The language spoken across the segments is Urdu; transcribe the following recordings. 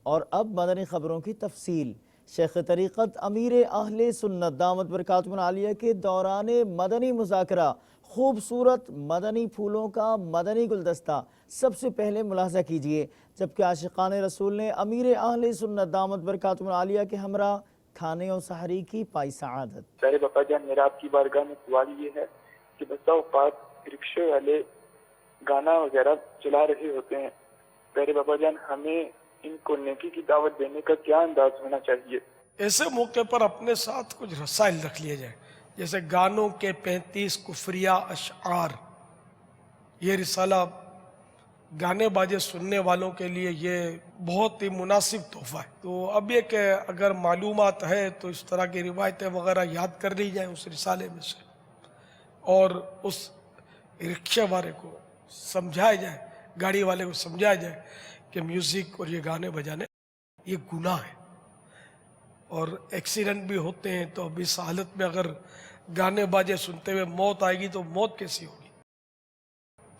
اور اب مدنی خبروں کی تفصیل۔ شیخ طریقت امیر اہل سنت دامت برکاتہم العالیہ کے دوران مدنی مذاکرہ خوبصورت مدنی پھولوں کا مدنی گلدستہ سب سے پہلے ملاحظہ کیجئے، جبکہ عاشقان رسول نے امیر اہل سنت دامت برکاتہم العالیہ کے ہمراہ کھانے اور سحری کی پائی سعادت۔ پیارے بابا جان، میرا آپ کی بارگاہ میں سوال یہ ہے کہ بسا اوقات رکشے والے گانا وغیرہ چلا رہے ہوتے ہیں، پیارے بابا جان ہمیں ان کو نیکی کی دعوت دینے کا کیا انداز ہونا چاہیے؟ ایسے موقع پر اپنے ساتھ کچھ رسائل رکھ لیے جائیں، جیسے گانوں کے 35 کفریہ اشعار۔ یہ رسالہ گانے باجے سننے والوں کے لیے یہ بہت ہی مناسب تحفہ ہے۔ تو اب یہ کہ اگر معلومات ہے تو اس طرح کی روایتیں وغیرہ یاد کر لی جائیں اس رسالے میں سے، اور اس رکشے والے کو سمجھایا جائے، گاڑی والے کو سمجھایا جائے کہ میوزک اور یہ گانے بجانے یہ گناہ ہے، اور ایکسیڈنٹ بھی ہوتے ہیں۔ تو اب اس حالت میں اگر گانے باجے سنتے ہوئے موت آئے گی تو موت کیسی ہوگی؟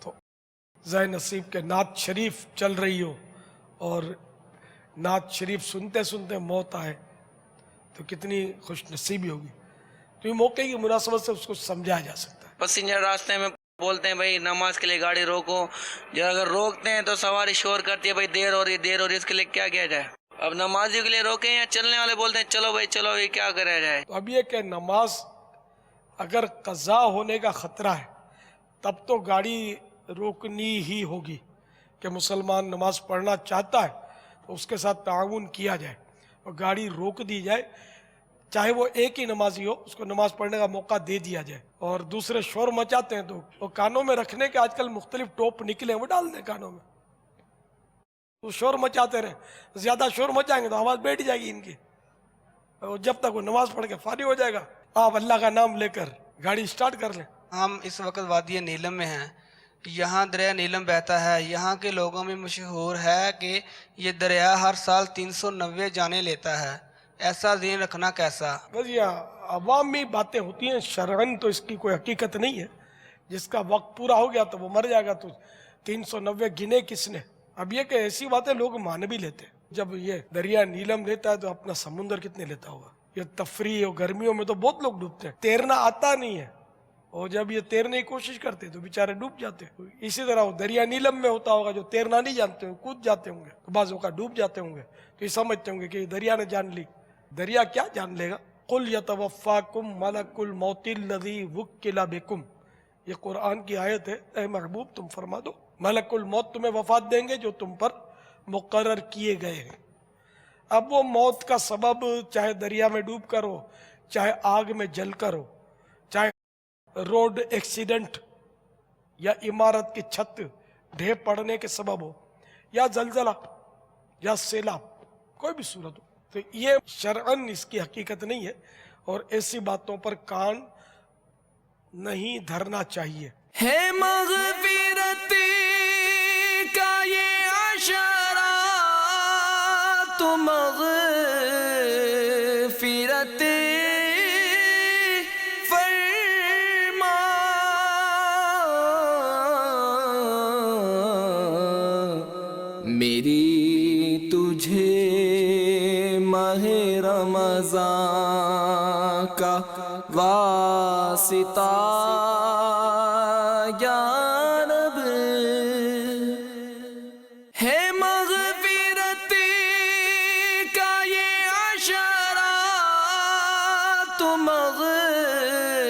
تو ذہ نصیب کے نعت شریف چل رہی ہو اور نعت شریف سنتے سنتے موت آئے تو کتنی خوش نصیبی ہوگی۔ تو یہ موقع کی مناسبت سے اس کو سمجھایا جا سکتا ہے۔ پسنجر راستے میں بولتے ہیں بھائی نماز کے لیے گاڑی روکو، جو اگر روکتے ہیں تو سواری شور کرتی ہے بھائی دیر ہو رہی ہے، اس کے لیے کیا کیا جائے؟ اب نمازیوں کے لیے روکیں یا چلنے والے بولتے ہیں چلو بھائی چلو، یہ کیا کرا جائے؟ تو اب یہ کہ نماز اگر قضا ہونے کا خطرہ ہے تب تو گاڑی روکنی ہی ہوگی، کہ مسلمان نماز پڑھنا چاہتا ہے تو اس کے ساتھ تعاون کیا جائے اور گاڑی روک دی جائے، چاہے وہ ایک ہی نمازی ہو اس کو نماز پڑھنے کا موقع دے دیا جائے۔ اور دوسرے شور مچاتے ہیں تو وہ کانوں میں رکھنے کے آج کل مختلف ٹوپ نکلے ہیں، وہ ڈال دیں کانوں میں، وہ شور مچاتے رہیں، زیادہ شور مچائیں گے تو آواز بیٹھ جائے گی ان کی، اور جب تک وہ نماز پڑھ کے فارغ ہو جائے گا آپ اللہ کا نام لے کر گاڑی سٹارٹ کر لیں۔ ہم اس وقت وادی نیلم میں ہیں، یہاں دریا نیلم بہتا ہے۔ یہاں کے لوگوں میں مشہور ہے کہ یہ دریا ہر سال 390 جانیں لیتا ہے، ایسا ذہن رکھنا کیسا؟ بس یہ عوامی باتیں ہوتی ہیں، شرعن تو اس کی کوئی حقیقت نہیں ہے۔ جس کا وقت پورا ہو گیا تو وہ مر جائے گا، تو 390 گنے کس نے؟ اب یہ کہ ایسی باتیں لوگ مان بھی لیتے ہیں۔ جب یہ دریا نیلم لیتا ہے تو اپنا سمندر کتنے لیتا ہوگا؟ یہ تفریح اور گرمیوں میں تو بہت لوگ ڈوبتے ہیں، تیرنا آتا نہیں ہے، اور جب یہ تیرنے کی کوشش کرتے تو بیچارے ڈوب جاتے ہیں۔ اسی طرح وہ دریا نیلم میں ہوتا ہوگا، جو تیرنا نہیں جانتے ہیں کود جاتے ہوں گے، تو بعض اوقات ڈوب جاتے ہوں گے، تو یہ سمجھتے ہوں گے کہ دریا نے جان لی۔ دریا کیا جان لے گا؟ قُلْ يَتَوَفَّاكُمْ مَلَكُ الْمَوْتِ الَّذِي وُكِّلَ بِكُمْ، یہ قرآن کی آیت ہے، اے محبوب تم فرما دو ملک الموت تمہیں وفات دیں گے جو تم پر مقرر کیے گئے ہیں۔ اب وہ موت کا سبب چاہے دریا میں ڈوب کر ہو، چاہے آگ میں جل کر ہو، چاہے روڈ ایکسیڈنٹ یا عمارت کی چھت ڈھے پڑنے کے سبب ہو، یا زلزلہ یا سیلاب، کوئی بھی صورت ہو، تو یہ شرعاً اس کی حقیقت نہیں ہے، اور ایسی باتوں پر کان نہیں دھرنا چاہیے۔ ہے مغفرت کا یہ عشرہ تو مغفرت فرما، میری تجھے ماہ رمضان کا واسطہ یا رب، ہے مغفرت کا یہ عشرہ تو مغفرت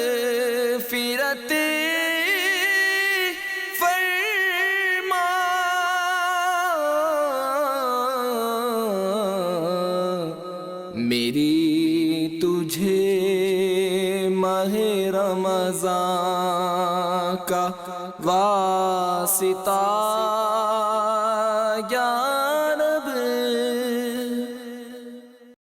فرما، میری تجھے ماہ رمضان کا واسطہ یا